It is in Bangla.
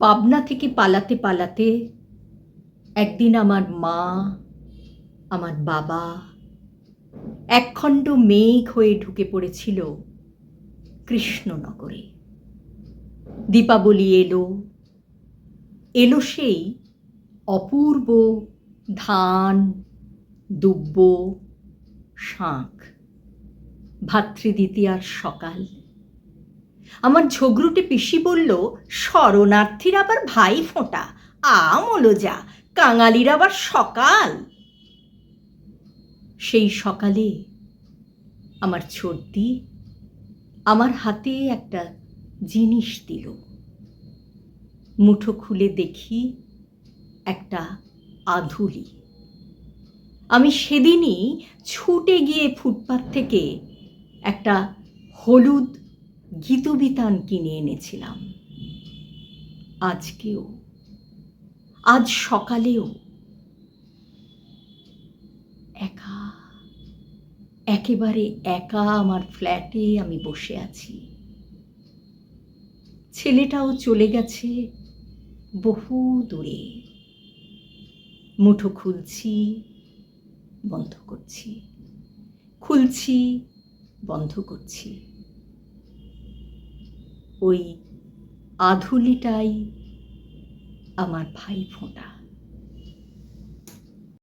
পাবনা থেকে পালাতে পালাতে একদিন আমার মা, আমার বাবা একখণ্ড মেঘ হয়ে ঢুকে পড়েছিল কৃষ্ণনগরে। দীপাবলি এলো, এলো সেই অপূর্ব ধান, দুব্ব, শাঁখ। ভাতৃদ্বিতীয়ার সকাল। আমার ঝগড়ুটে পিসি বলল, শরণার্থীর আবার ভাই ফোঁটা, আমলো যা, কাঙালির আবার সকাল। সেই সকালে আমার ছোটদি আমার হাতে একটা জিনিস দিল। মুঠো খুলে দেখি একটা আধুলি। আমি সেদিনই ছুটে গিয়ে ফুটপাত থেকে একটা হলুদ গীতবিতান কিনে এনেছিলাম। আজকেও, আজ সকালেও একা, একেবারে একা আমার ফ্ল্যাটে আমি বসে আছি। ছেলেটাও চলে গেছে বহু দূরে। মুঠো খুলছি, বন্ধ করছি, খুলছি, বন্ধ করছি। ওই আধুলিটাই আমার ভাই ফোঁটা।